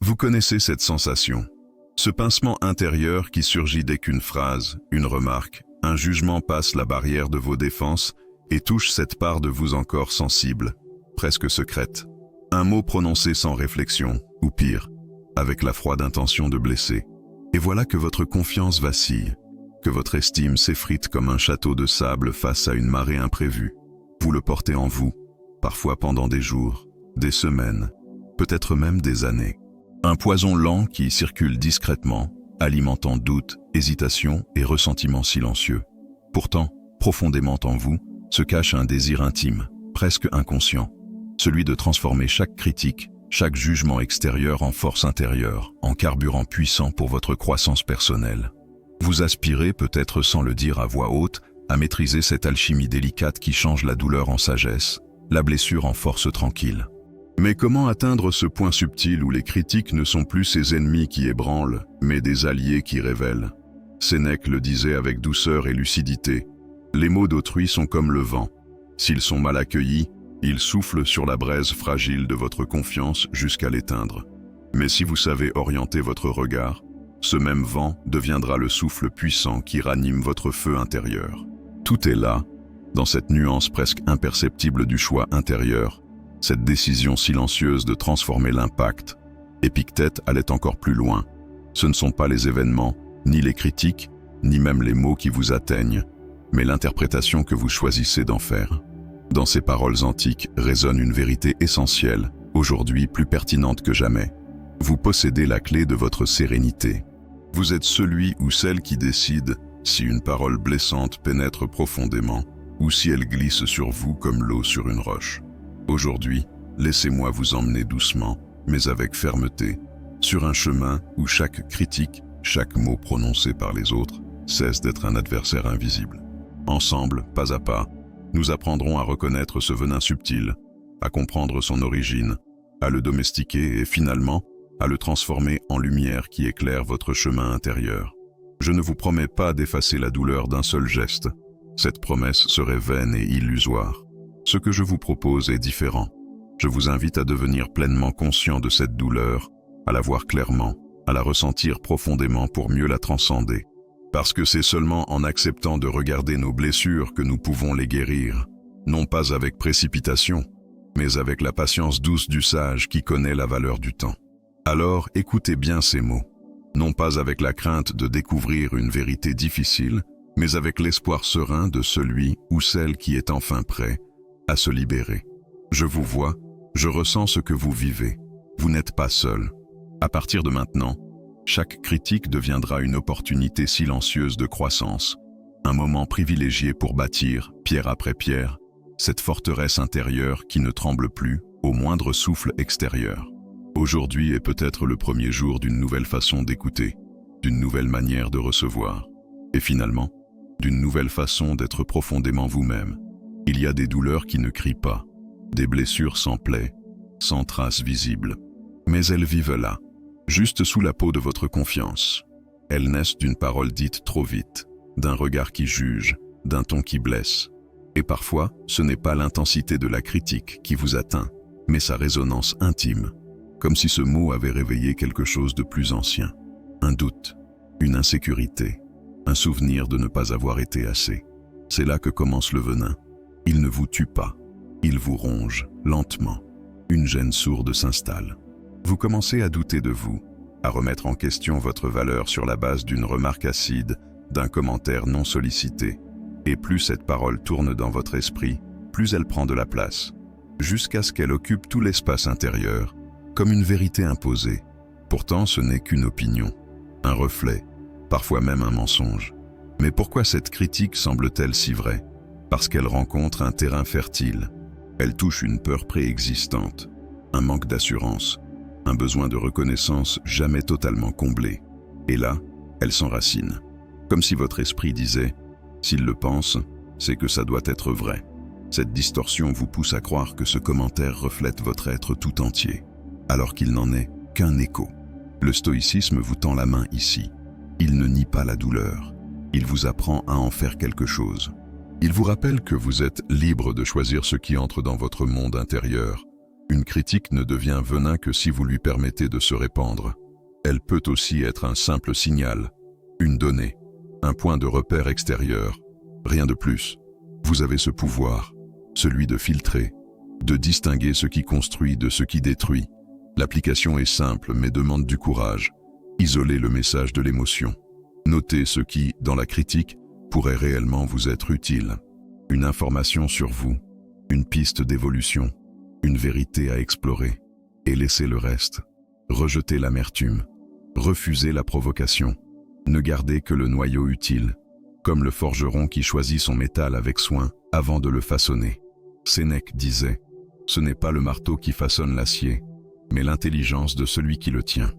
Vous connaissez cette sensation, ce pincement intérieur qui surgit dès qu'une phrase, une remarque, un jugement passe la barrière de vos défenses et touche cette part de vous encore sensible, presque secrète. Un mot prononcé sans réflexion, ou pire, avec la froide intention de blesser. Et voilà que votre confiance vacille, que votre estime s'effrite comme un château de sable face à une marée imprévue. Vous le portez en vous, parfois pendant des jours, des semaines, peut-être même des années. Un poison lent qui circule discrètement, alimentant doutes, hésitations et ressentiments silencieux. Pourtant, profondément en vous, se cache un désir intime, presque inconscient, celui de transformer chaque critique, chaque jugement extérieur en force intérieure, en carburant puissant pour votre croissance personnelle. Vous aspirez, peut-être sans le dire à voix haute, à maîtriser cette alchimie délicate qui change la douleur en sagesse, la blessure en force tranquille. Mais comment atteindre ce point subtil où les critiques ne sont plus ces ennemis qui ébranlent, mais des alliés qui révèlent? Sénèque le disait avec douceur et lucidité. Les mots d'autrui sont comme le vent. S'ils sont mal accueillis, ils soufflent sur la braise fragile de votre confiance jusqu'à l'éteindre. Mais si vous savez orienter votre regard, ce même vent deviendra le souffle puissant qui ranime votre feu intérieur. Tout est là, dans cette nuance presque imperceptible du choix intérieur, cette décision silencieuse de transformer l'impact. Épictète allait encore plus loin. Ce ne sont pas les événements, ni les critiques, ni même les mots qui vous atteignent, mais l'interprétation que vous choisissez d'en faire. Dans ces paroles antiques résonne une vérité essentielle, aujourd'hui plus pertinente que jamais. Vous possédez la clé de votre sérénité. Vous êtes celui ou celle qui décide si une parole blessante pénètre profondément ou si elle glisse sur vous comme l'eau sur une roche. Aujourd'hui, laissez-moi vous emmener doucement, mais avec fermeté, sur un chemin où chaque critique, chaque mot prononcé par les autres, cesse d'être un adversaire invisible. Ensemble, pas à pas, nous apprendrons à reconnaître ce venin subtil, à comprendre son origine, à le domestiquer et finalement, à le transformer en lumière qui éclaire votre chemin intérieur. Je ne vous promets pas d'effacer la douleur d'un seul geste. Cette promesse serait vaine et illusoire. Ce que je vous propose est différent. Je vous invite à devenir pleinement conscient de cette douleur, à la voir clairement, à la ressentir profondément pour mieux la transcender. Parce que c'est seulement en acceptant de regarder nos blessures que nous pouvons les guérir, non pas avec précipitation, mais avec la patience douce du sage qui connaît la valeur du temps. Alors écoutez bien ces mots, non pas avec la crainte de découvrir une vérité difficile, mais avec l'espoir serein de celui ou celle qui est enfin prêt à se libérer. Je vous vois, je ressens ce que vous vivez. Vous n'êtes pas seul. À partir de maintenant, chaque critique deviendra une opportunité silencieuse de croissance, un moment privilégié pour bâtir, pierre après pierre, cette forteresse intérieure qui ne tremble plus au moindre souffle extérieur. Aujourd'hui est peut-être le premier jour d'une nouvelle façon d'écouter, d'une nouvelle manière de recevoir, et finalement, d'une nouvelle façon d'être profondément vous-même. Il y a des douleurs qui ne crient pas, des blessures sans plaie, sans traces visibles. Mais elles vivent là, juste sous la peau de votre confiance. Elles naissent d'une parole dite trop vite, d'un regard qui juge, d'un ton qui blesse. Et parfois, ce n'est pas l'intensité de la critique qui vous atteint, mais sa résonance intime, comme si ce mot avait réveillé quelque chose de plus ancien. Un doute, une insécurité, un souvenir de ne pas avoir été assez. C'est là que commence le venin. Il ne vous tue pas, il vous ronge, lentement. Une gêne sourde s'installe. Vous commencez à douter de vous, à remettre en question votre valeur sur la base d'une remarque acide, d'un commentaire non sollicité. Et plus cette parole tourne dans votre esprit, plus elle prend de la place, jusqu'à ce qu'elle occupe tout l'espace intérieur, comme une vérité imposée. Pourtant, ce n'est qu'une opinion, un reflet, parfois même un mensonge. Mais pourquoi cette critique semble-t-elle si vraie? Parce qu'elle rencontre un terrain fertile. Elle touche une peur préexistante, un manque d'assurance, un besoin de reconnaissance jamais totalement comblé. Et là, elle s'enracine. Comme si votre esprit disait « s'il le pense, c'est que ça doit être vrai ». Cette distorsion vous pousse à croire que ce commentaire reflète votre être tout entier, alors qu'il n'en est qu'un écho. Le stoïcisme vous tend la main ici. Il ne nie pas la douleur. Il vous apprend à en faire quelque chose. Il vous rappelle que vous êtes libre de choisir ce qui entre dans votre monde intérieur, Une critique ne devient venin que si vous lui permettez de se répandre. Elle peut aussi être un simple signal, une donnée, un point de repère extérieur, rien de plus. Vous avez ce pouvoir, celui de filtrer, de distinguer ce qui construit de ce qui détruit. L'application est simple mais demande du courage. Isolez le message de l'émotion. Notez ce qui, dans la critique, pourrait réellement vous être utile. Une information sur vous, une piste d'évolution, une vérité à explorer. Et laissez le reste. Rejetez l'amertume. Refusez la provocation. Ne gardez que le noyau utile, comme le forgeron qui choisit son métal avec soin avant de le façonner. Sénèque disait « Ce n'est pas le marteau qui façonne l'acier, mais l'intelligence de celui qui le tient. »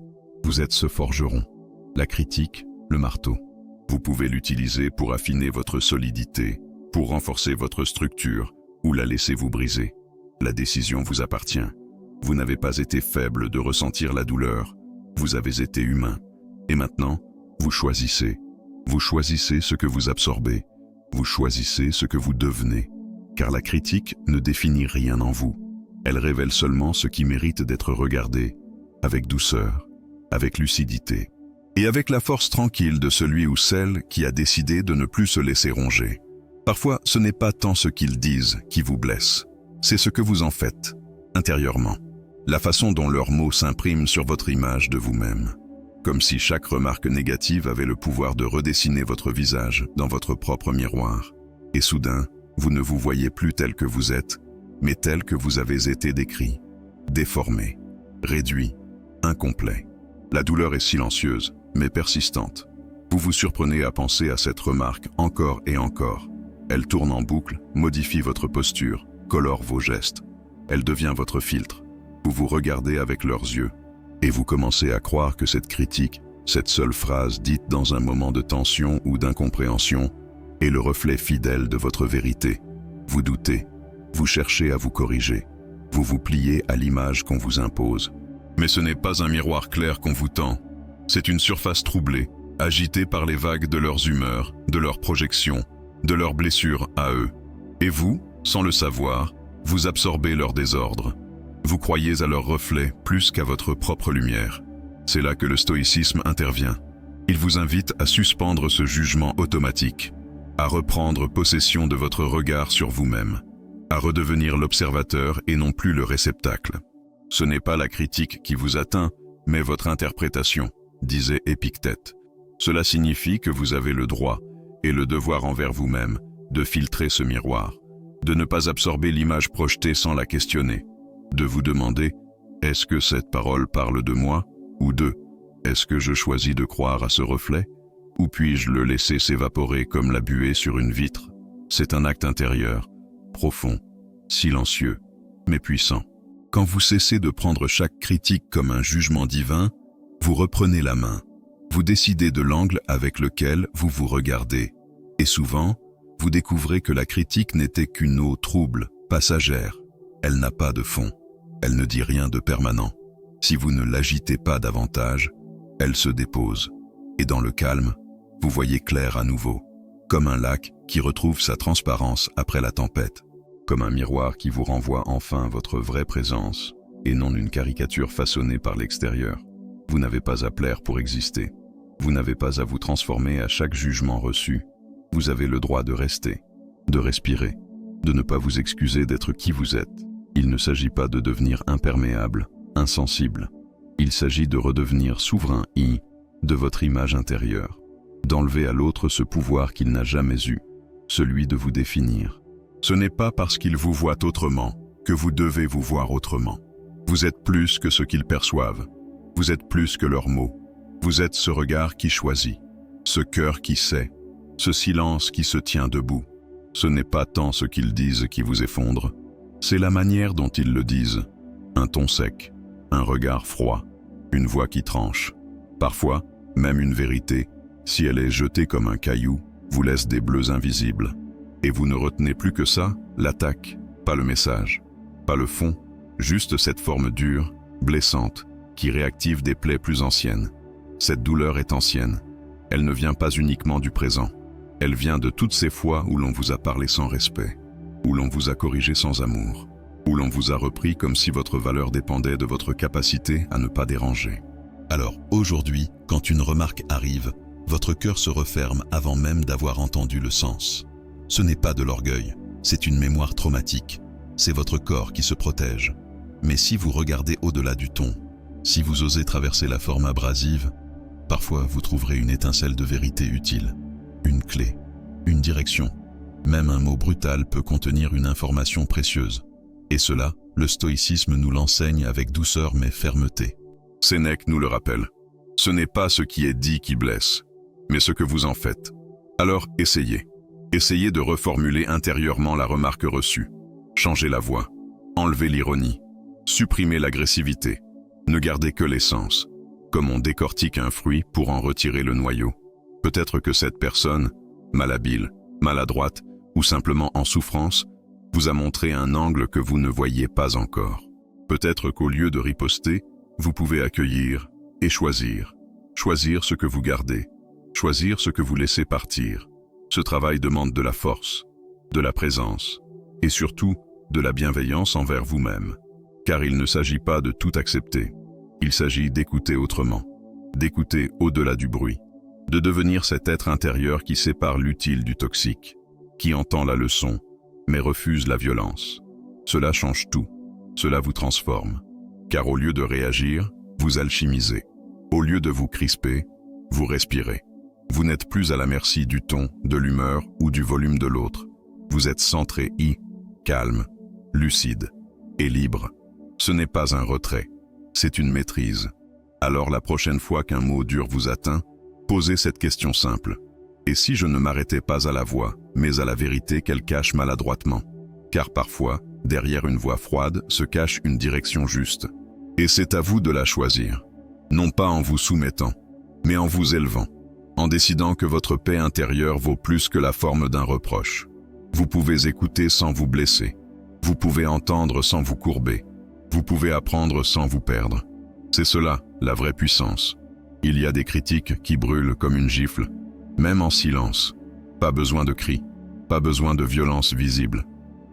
Vous êtes ce forgeron. La critique, le marteau. Vous pouvez l'utiliser pour affiner votre solidité, pour renforcer votre structure, ou la laisser vous briser. La décision vous appartient. Vous n'avez pas été faible de ressentir la douleur. Vous avez été humain. Et maintenant, vous choisissez. Vous choisissez ce que vous absorbez. Vous choisissez ce que vous devenez. Car la critique ne définit rien en vous. Elle révèle seulement ce qui mérite d'être regardé, avec douceur, avec lucidité, et avec la force tranquille de celui ou celle qui a décidé de ne plus se laisser ronger. Parfois, ce n'est pas tant ce qu'ils disent qui vous blesse, c'est ce que vous en faites, intérieurement. La façon dont leurs mots s'impriment sur votre image de vous-même. Comme si chaque remarque négative avait le pouvoir de redessiner votre visage dans votre propre miroir. Et soudain, vous ne vous voyez plus tel que vous êtes, mais tel que vous avez été décrit, déformé, réduit, incomplet. La douleur est silencieuse, mais persistante. Vous vous surprenez à penser à cette remarque encore et encore. Elle tourne en boucle, modifie votre posture, colore vos gestes. Elle devient votre filtre. Vous vous regardez avec leurs yeux, et vous commencez à croire que cette critique, cette seule phrase dite dans un moment de tension ou d'incompréhension, est le reflet fidèle de votre vérité. Vous doutez, vous cherchez à vous corriger, vous vous pliez à l'image qu'on vous impose. Mais ce n'est pas un miroir clair qu'on vous tend, c'est une surface troublée, agitée par les vagues de leurs humeurs, de leurs projections, de leurs blessures à eux. Et vous, sans le savoir, vous absorbez leur désordre. Vous croyez à leur reflet plus qu'à votre propre lumière. C'est là que le stoïcisme intervient. Il vous invite à suspendre ce jugement automatique, à reprendre possession de votre regard sur vous-même, à redevenir l'observateur et non plus le réceptacle. Ce n'est pas la critique qui vous atteint, mais votre interprétation, disait Épictète. Cela signifie que vous avez le droit et le devoir envers vous-même de filtrer ce miroir, de ne pas absorber l'image projetée sans la questionner, de vous demander « Est-ce que cette parole parle de moi ?» ou de « Est-ce que je choisis de croire à ce reflet ?» ou puis-je le laisser s'évaporer comme la buée sur une vitre? C'est un acte intérieur, profond, silencieux, mais puissant. Quand vous cessez de prendre chaque critique comme un jugement divin, vous reprenez la main. Vous décidez de l'angle avec lequel vous vous regardez. Et souvent, vous découvrez que la critique n'était qu'une eau trouble, passagère. Elle n'a pas de fond. Elle ne dit rien de permanent. Si vous ne l'agitez pas davantage, elle se dépose. Et dans le calme, vous voyez clair à nouveau, comme un lac qui retrouve sa transparence après la tempête, comme un miroir qui vous renvoie enfin votre vraie présence, et non une caricature façonnée par l'extérieur. Vous n'avez pas à plaire pour exister. Vous n'avez pas à vous transformer à chaque jugement reçu. Vous avez le droit de rester, de respirer, de ne pas vous excuser d'être qui vous êtes. Il ne s'agit pas de devenir imperméable, insensible. Il s'agit de redevenir souverain de votre image intérieure, d'enlever à l'autre ce pouvoir qu'il n'a jamais eu, celui de vous définir. Ce n'est pas parce qu'ils vous voient autrement que vous devez vous voir autrement. Vous êtes plus que ce qu'ils perçoivent. Vous êtes plus que leurs mots. Vous êtes ce regard qui choisit, ce cœur qui sait, ce silence qui se tient debout. Ce n'est pas tant ce qu'ils disent qui vous effondre, c'est la manière dont ils le disent. Un ton sec, un regard froid, une voix qui tranche. Parfois, même une vérité, si elle est jetée comme un caillou, vous laisse des bleus invisibles. Et vous ne retenez plus que ça, l'attaque, pas le message, pas le fond, juste cette forme dure, blessante, qui réactive des plaies plus anciennes. Cette douleur est ancienne. Elle ne vient pas uniquement du présent. Elle vient de toutes ces fois où l'on vous a parlé sans respect, où l'on vous a corrigé sans amour, où l'on vous a repris comme si votre valeur dépendait de votre capacité à ne pas déranger. Alors aujourd'hui, quand une remarque arrive, votre cœur se referme avant même d'avoir entendu le sens. Ce n'est pas de l'orgueil, c'est une mémoire traumatique. C'est votre corps qui se protège. Mais si vous regardez au-delà du ton, si vous osez traverser la forme abrasive, parfois vous trouverez une étincelle de vérité utile, une clé, une direction. Même un mot brutal peut contenir une information précieuse. Et cela, le stoïcisme nous l'enseigne avec douceur mais fermeté. Sénèque nous le rappelle. Ce n'est pas ce qui est dit qui blesse, mais ce que vous en faites. Alors essayez. Essayez de reformuler intérieurement la remarque reçue. Changez la voix. Enlevez l'ironie. Supprimez l'agressivité. Ne gardez que l'essence. Comme on décortique un fruit pour en retirer le noyau. Peut-être que cette personne, malhabile, maladroite ou simplement en souffrance, vous a montré un angle que vous ne voyiez pas encore. Peut-être qu'au lieu de riposter, vous pouvez accueillir et choisir. Choisir ce que vous gardez. Choisir ce que vous laissez partir. Ce travail demande de la force, de la présence et surtout de la bienveillance envers vous-même. Car il ne s'agit pas de tout accepter. Il s'agit d'écouter autrement, d'écouter au-delà du bruit, de devenir cet être intérieur qui sépare l'utile du toxique, qui entend la leçon, mais refuse la violence. Cela change tout, cela vous transforme. Car au lieu de réagir, vous alchimisez. Au lieu de vous crisper, vous respirez. Vous n'êtes plus à la merci du ton, de l'humeur ou du volume de l'autre. Vous êtes centré, calme, lucide et libre. Ce n'est pas un retrait, c'est une maîtrise. Alors la prochaine fois qu'un mot dur vous atteint, posez cette question simple. Et si je ne m'arrêtais pas à la voix, mais à la vérité qu'elle cache maladroitement? Car parfois, derrière une voix froide se cache une direction juste. Et c'est à vous de la choisir. Non pas en vous soumettant, mais en vous élevant. En décidant que votre paix intérieure vaut plus que la forme d'un reproche. Vous pouvez écouter sans vous blesser. Vous pouvez entendre sans vous courber. Vous pouvez apprendre sans vous perdre. C'est cela, la vraie puissance. Il y a des critiques qui brûlent comme une gifle, même en silence. Pas besoin de cris, pas besoin de violence visible.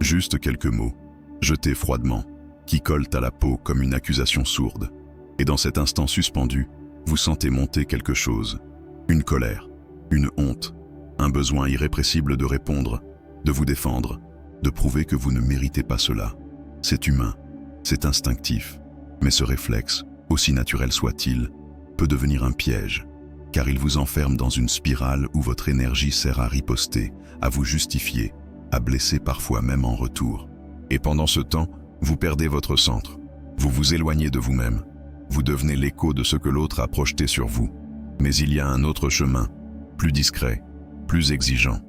Juste quelques mots, jetés froidement, qui collent à la peau comme une accusation sourde. Et dans cet instant suspendu, vous sentez monter quelque chose. Une colère, une honte, un besoin irrépressible de répondre, de vous défendre, de prouver que vous ne méritez pas cela. C'est humain, c'est instinctif, mais ce réflexe, aussi naturel soit-il, peut devenir un piège, car il vous enferme dans une spirale où votre énergie sert à riposter, à vous justifier, à blesser parfois même en retour. Et pendant ce temps, vous perdez votre centre, vous vous éloignez de vous-même, vous devenez l'écho de ce que l'autre a projeté sur vous. Mais il y a un autre chemin, plus discret, plus exigeant,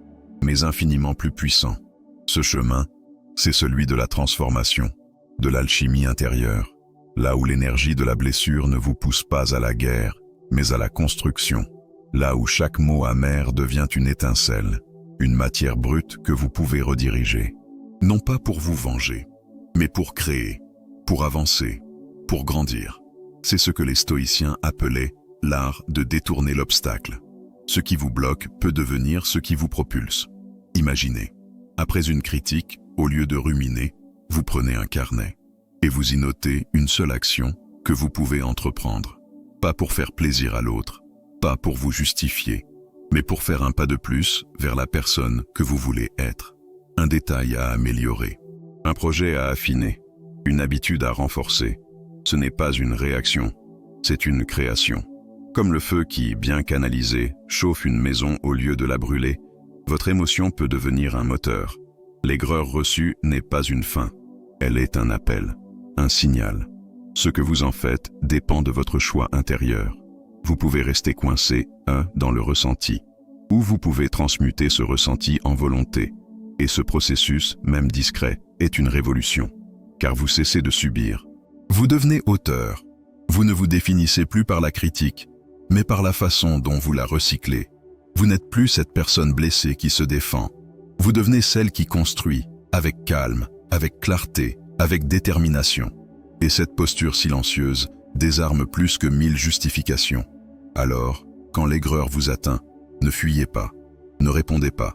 mais infiniment plus puissant. Ce chemin, c'est celui de la transformation, de l'alchimie intérieure, là où l'énergie de la blessure ne vous pousse pas à la guerre, mais à la construction, là où chaque mot amer devient une étincelle, une matière brute que vous pouvez rediriger. Non pas pour vous venger, mais pour créer, pour avancer, pour grandir. C'est ce que les stoïciens appelaient l'art de détourner l'obstacle. Ce qui vous bloque peut devenir ce qui vous propulse. Imaginez, après une critique, au lieu de ruminer, vous prenez un carnet et vous y notez une seule action que vous pouvez entreprendre. Pas pour faire plaisir à l'autre, pas pour vous justifier, mais pour faire un pas de plus vers la personne que vous voulez être. Un détail à améliorer, un projet à affiner, une habitude à renforcer. Ce n'est pas une réaction, c'est une création. Comme le feu qui, bien canalisé, chauffe une maison au lieu de la brûler, votre émotion peut devenir un moteur. L'aigreur reçue n'est pas une fin, elle est un appel, un signal. Ce que vous en faites dépend de votre choix intérieur. Vous pouvez rester coincé, dans le ressenti, ou vous pouvez transmuter ce ressenti en volonté. Et ce processus, même discret, est une révolution, car vous cessez de subir. Vous devenez auteur. Vous ne vous définissez plus par la critique, mais par la façon dont vous la recyclez. Vous n'êtes plus cette personne blessée qui se défend. Vous devenez celle qui construit, avec calme, avec clarté, avec détermination. Et cette posture silencieuse désarme plus que 1000 justifications. Alors, quand l'aigreur vous atteint, ne fuyez pas, ne répondez pas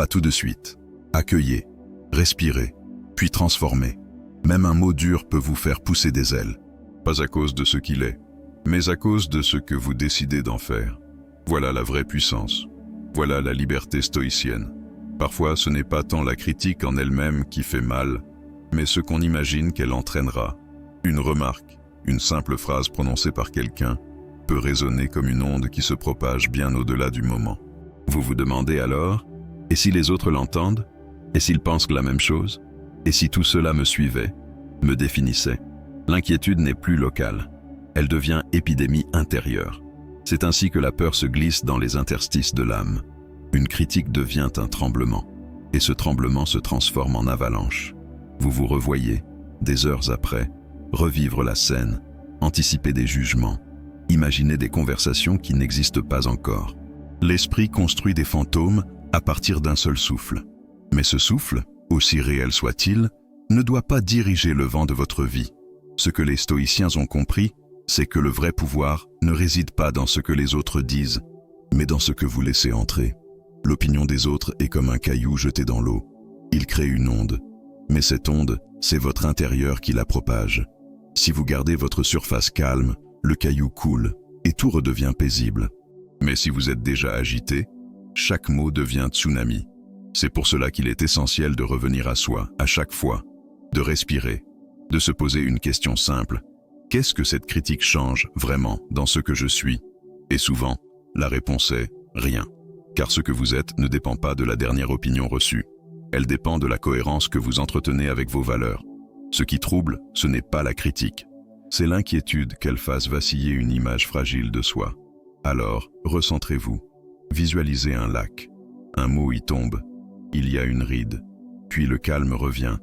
tout de suite. Accueillez, respirez, puis transformez. Même un mot dur peut vous faire pousser des ailes. Pas à cause de ce qu'il est, mais à cause de ce que vous décidez d'en faire. Voilà la vraie puissance. Voilà la liberté stoïcienne. Parfois, ce n'est pas tant la critique en elle-même qui fait mal, mais ce qu'on imagine qu'elle entraînera. Une remarque, une simple phrase prononcée par quelqu'un, peut résonner comme une onde qui se propage bien au-delà du moment. Vous vous demandez alors, et si les autres l'entendent? Et s'ils pensent la même chose? Et si tout cela me suivait, me définissait? L'inquiétude n'est plus locale. Elle devient épidémie intérieure. C'est ainsi que la peur se glisse dans les interstices de l'âme. Une critique devient un tremblement, et ce tremblement se transforme en avalanche. Vous vous revoyez, des heures après, revivre la scène, anticiper des jugements, imaginer des conversations qui n'existent pas encore. L'esprit construit des fantômes à partir d'un seul souffle. Mais ce souffle, aussi réel soit-il, ne doit pas diriger le vent de votre vie. Ce que les stoïciens ont compris, c'est que le vrai pouvoir ne réside pas dans ce que les autres disent, mais dans ce que vous laissez entrer. L'opinion des autres est comme un caillou jeté dans l'eau. Il crée une onde, mais cette onde, c'est votre intérieur qui la propage. Si vous gardez votre surface calme, le caillou coule et tout redevient paisible. Mais si vous êtes déjà agité, chaque mot devient tsunami. C'est pour cela qu'il est essentiel de revenir à soi, à chaque fois, de respirer, de se poser une question simple. Qu'est-ce que cette critique change vraiment dans ce que je suis? Et souvent, la réponse est rien. Car ce que vous êtes ne dépend pas de la dernière opinion reçue. Elle dépend de la cohérence que vous entretenez avec vos valeurs. Ce qui trouble, ce n'est pas la critique. C'est l'inquiétude qu'elle fasse vaciller une image fragile de soi. Alors, recentrez-vous. Visualisez un lac. Un mot y tombe. Il y a une ride. Puis le calme revient.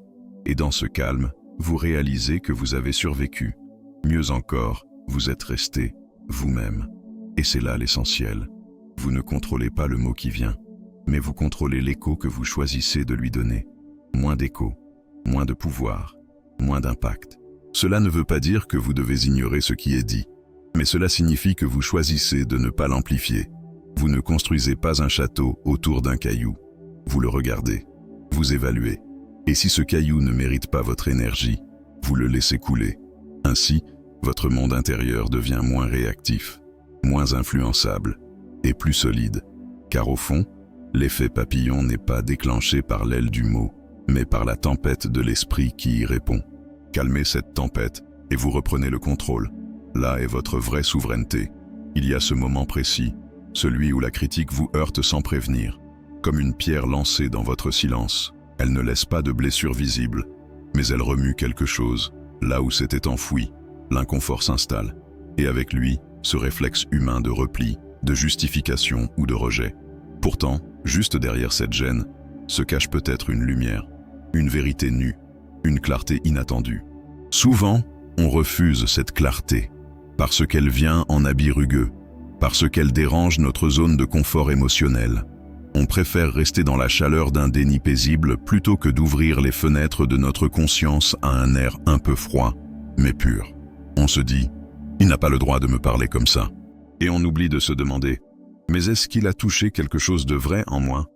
Et dans ce calme, vous réalisez que vous avez survécu. Mieux encore, vous êtes resté vous-même. Et c'est là l'essentiel. Vous ne contrôlez pas le mot qui vient, mais vous contrôlez l'écho que vous choisissez de lui donner. Moins d'écho, moins de pouvoir, moins d'impact. Cela ne veut pas dire que vous devez ignorer ce qui est dit, mais cela signifie que vous choisissez de ne pas l'amplifier. Vous ne construisez pas un château autour d'un caillou. Vous le regardez, vous évaluez. Et si ce caillou ne mérite pas votre énergie, vous le laissez couler. Ainsi, votre monde intérieur devient moins réactif, moins influençable et plus solide. Car au fond, l'effet papillon n'est pas déclenché par l'aile du mot, mais par la tempête de l'esprit qui y répond. Calmez cette tempête et vous reprenez le contrôle. Là est votre vraie souveraineté. Il y a ce moment précis, celui où la critique vous heurte sans prévenir. Comme une pierre lancée dans votre silence, elle ne laisse pas de blessure visible, mais elle remue quelque chose, là où c'était enfoui. L'inconfort s'installe, et avec lui, ce réflexe humain de repli, de justification ou de rejet. Pourtant, juste derrière cette gêne, se cache peut-être une lumière, une vérité nue, une clarté inattendue. Souvent, on refuse cette clarté, parce qu'elle vient en habit rugueux, parce qu'elle dérange notre zone de confort émotionnel. On préfère rester dans la chaleur d'un déni paisible plutôt que d'ouvrir les fenêtres de notre conscience à un air un peu froid, mais pur. On se dit, il n'a pas le droit de me parler comme ça. Et on oublie de se demander, mais est-ce qu'il a touché quelque chose de vrai en moi?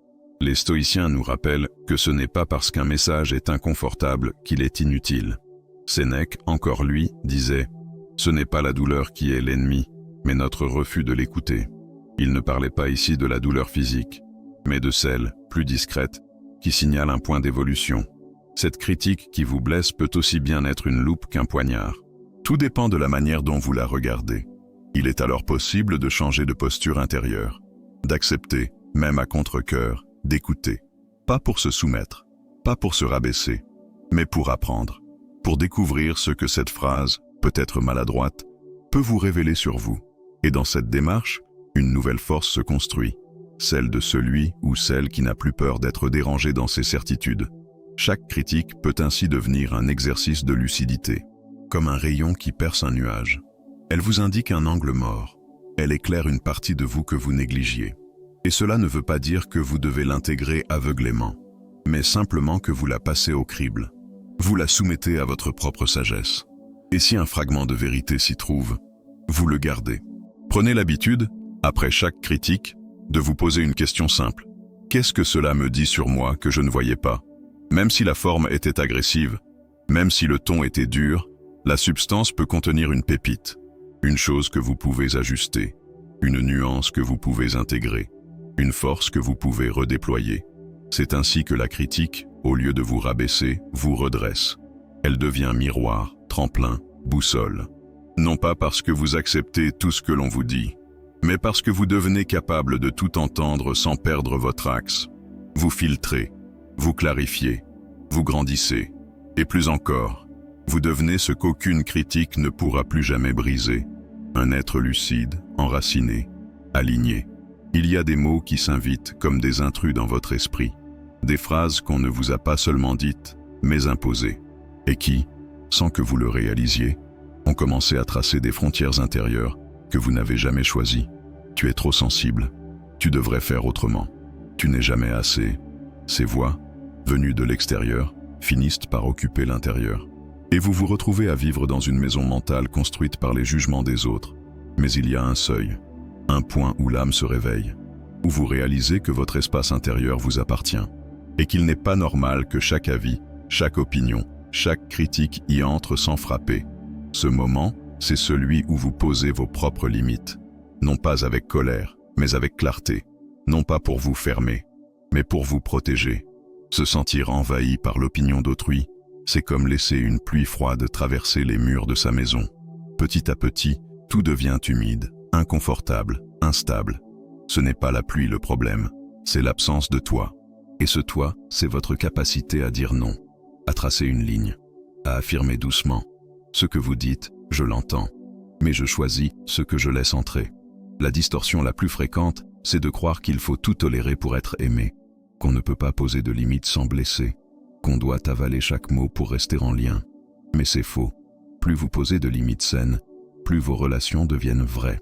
Les stoïciens nous rappellent que ce n'est pas parce qu'un message est inconfortable qu'il est inutile. Sénèque, encore lui, disait, ce n'est pas la douleur qui est l'ennemi, mais notre refus de l'écouter. Il ne parlait pas ici de la douleur physique, mais de celle, plus discrète, qui signale un point d'évolution. Cette critique qui vous blesse peut aussi bien être une loupe qu'un poignard. Tout dépend de la manière dont vous la regardez. Il est alors possible de changer de posture intérieure, d'accepter, même à contre-cœur, d'écouter. Pas pour se soumettre, pas pour se rabaisser, mais pour apprendre, pour découvrir ce que cette phrase, peut-être maladroite, peut vous révéler sur vous. Et dans cette démarche, une nouvelle force se construit, celle de celui ou celle qui n'a plus peur d'être dérangé dans ses certitudes. Chaque critique peut ainsi devenir un exercice de lucidité, comme un rayon qui perce un nuage. Elle vous indique un angle mort, elle éclaire une partie de vous que vous négligiez. Et cela ne veut pas dire que vous devez l'intégrer aveuglément, mais simplement que vous la passez au crible. Vous la soumettez à votre propre sagesse. Et si un fragment de vérité s'y trouve, vous le gardez. Prenez l'habitude, après chaque critique, de vous poser une question simple. Qu'est-ce que cela me dit sur moi que je ne voyais pas? Même si la forme était agressive, Même si le ton était dur, la substance peut contenir une pépite, une chose que vous pouvez ajuster, une nuance que vous pouvez intégrer, une force que vous pouvez redéployer. C'est ainsi que la critique, au lieu de vous rabaisser, vous redresse. Elle devient miroir, tremplin, boussole. Non pas parce que vous acceptez tout ce que l'on vous dit, mais parce que vous devenez capable de tout entendre sans perdre votre axe. Vous filtrez, vous clarifiez, vous grandissez, et plus encore, vous devenez ce qu'aucune critique ne pourra plus jamais briser. Un être lucide, enraciné, aligné. Il y a des mots qui s'invitent comme des intrus dans votre esprit, des phrases qu'on ne vous a pas seulement dites, mais imposées, et qui, sans que vous le réalisiez, ont commencé à tracer des frontières intérieures que vous n'avez jamais choisies. Tu es trop sensible, tu devrais faire autrement, tu n'es jamais assez. Ces voix, venues de l'extérieur, finissent par occuper l'intérieur. Et vous vous retrouvez à vivre dans une maison mentale construite par les jugements des autres. Mais il y a un seuil, un point où l'âme se réveille, où vous réalisez que votre espace intérieur vous appartient, et qu'il n'est pas normal que chaque avis, chaque opinion, chaque critique y entre sans frapper. Ce moment, c'est celui où vous posez vos propres limites, non pas avec colère, mais avec clarté, non pas pour vous fermer, mais pour vous protéger. Se sentir envahi par l'opinion d'autrui, c'est comme laisser une pluie froide traverser les murs de sa maison. Petit à petit, tout devient humide, inconfortable, instable. Ce n'est pas la pluie le problème, c'est l'absence de toi. Et ce toi, c'est votre capacité à dire non, à tracer une ligne, à affirmer doucement. Ce que vous dites, je l'entends, mais je choisis ce que je laisse entrer. La distorsion la plus fréquente, c'est de croire qu'il faut tout tolérer pour être aimé, qu'on ne peut pas poser de limites sans blesser, qu'on doit avaler chaque mot pour rester en lien. Mais c'est faux. Plus vous posez de limites saines, plus vos relations deviennent vraies.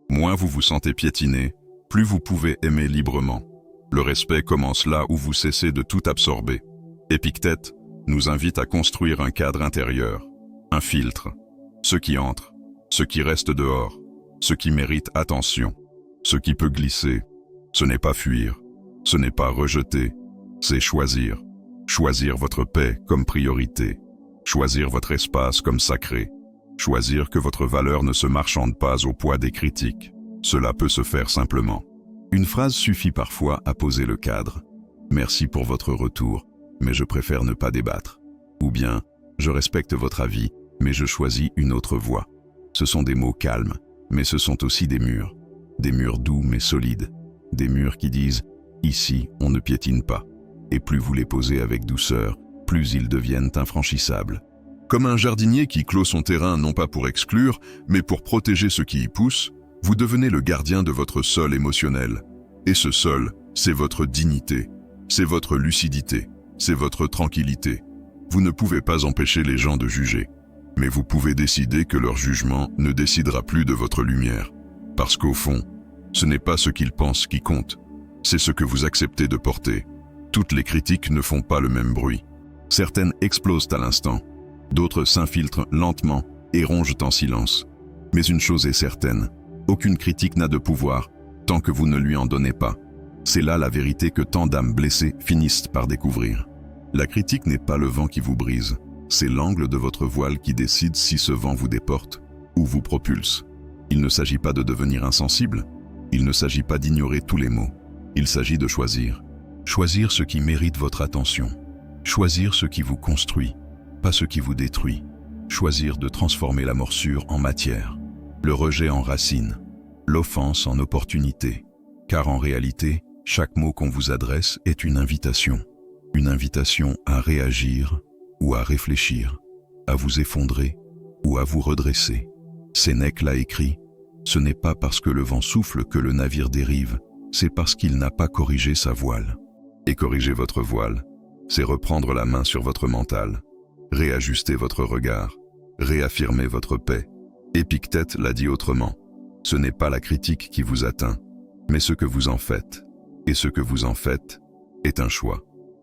Moins vous vous sentez piétiné, plus vous pouvez aimer librement. Le respect commence là où vous cessez de tout absorber. Épictète nous invite à construire un cadre intérieur, un filtre. Ce qui entre, ce qui reste dehors, ce qui mérite attention, ce qui peut glisser. Ce n'est pas fuir, ce n'est pas rejeter, c'est choisir. Choisir votre paix comme priorité, choisir votre espace comme sacré, choisir que votre valeur ne se marchande pas au poids des critiques. Cela peut se faire simplement. Une phrase suffit parfois à poser le cadre. Merci pour votre retour, mais je préfère ne pas débattre. Ou bien, je respecte votre avis, mais je choisis une autre voie. Ce sont des mots calmes, mais ce sont aussi des murs doux mais solides, des murs qui disent « ici, on ne piétine pas ». Et plus vous les posez avec douceur, plus ils deviennent infranchissables. Comme un jardinier qui clôt son terrain non pas pour exclure, mais pour protéger ce qui y pousse, vous devenez le gardien de votre sol émotionnel. Et ce sol, c'est votre dignité, c'est votre lucidité, c'est votre tranquillité. Vous ne pouvez pas empêcher les gens de juger, mais vous pouvez décider que leur jugement ne décidera plus de votre lumière. Parce qu'au fond, ce n'est pas ce qu'ils pensent qui compte, c'est ce que vous acceptez de porter. Toutes les critiques ne font pas le même bruit. Certaines explosent à l'instant, d'autres s'infiltrent lentement et rongent en silence. Mais une chose est certaine, aucune critique n'a de pouvoir tant que vous ne lui en donnez pas. C'est là la vérité que tant d'âmes blessées finissent par découvrir. La critique n'est pas le vent qui vous brise, c'est l'angle de votre voile qui décide si ce vent vous déporte ou vous propulse. Il ne s'agit pas de devenir insensible, il ne s'agit pas d'ignorer tous les mots, il s'agit de choisir. Choisir ce qui mérite votre attention. Choisir ce qui vous construit, pas ce qui vous détruit. Choisir de transformer la morsure en matière, le rejet en racine, l'offense en opportunité. Car en réalité, chaque mot qu'on vous adresse est une invitation à réagir ou à réfléchir, à vous effondrer ou à vous redresser. Sénèque l'a écrit, ce n'est pas parce que le vent souffle que le navire dérive, c'est parce qu'il n'a pas corrigé sa voile. Et corriger votre voile, c'est reprendre la main sur votre mental, réajuster votre regard, réaffirmer votre paix. Épictète l'a dit autrement, ce n'est pas la critique qui vous atteint, mais ce que vous en faites. Et ce que vous en faites est un choix,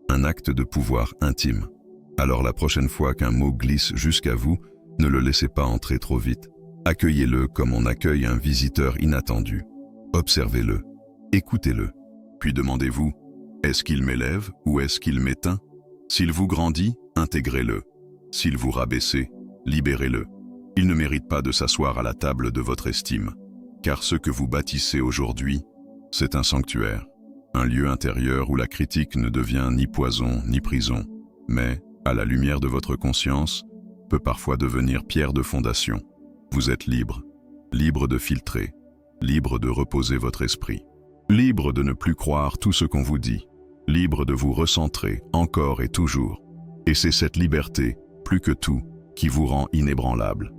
un acte de pouvoir intime. Alors la prochaine fois qu'un mot glisse jusqu'à vous, ne le laissez pas entrer trop vite. Accueillez-le comme on accueille un visiteur inattendu. Observez-le, écoutez-le, puis demandez-vous, est-ce qu'il m'élève ou est-ce qu'il m'éteint? S'il vous grandit, intégrez-le. S'il vous rabaissait, libérez-le. Il ne mérite pas de s'asseoir à la table de votre estime, car ce que vous bâtissez aujourd'hui, c'est un sanctuaire, un lieu intérieur où la critique ne devient ni poison ni prison, mais, à la lumière de votre conscience, peut parfois devenir pierre de fondation. Vous êtes libre, libre de filtrer, libre de reposer votre esprit, libre de ne plus croire tout ce qu'on vous dit, libre de vous recentrer encore et toujours. Et c'est cette liberté, plus que tout, qui vous rend inébranlable.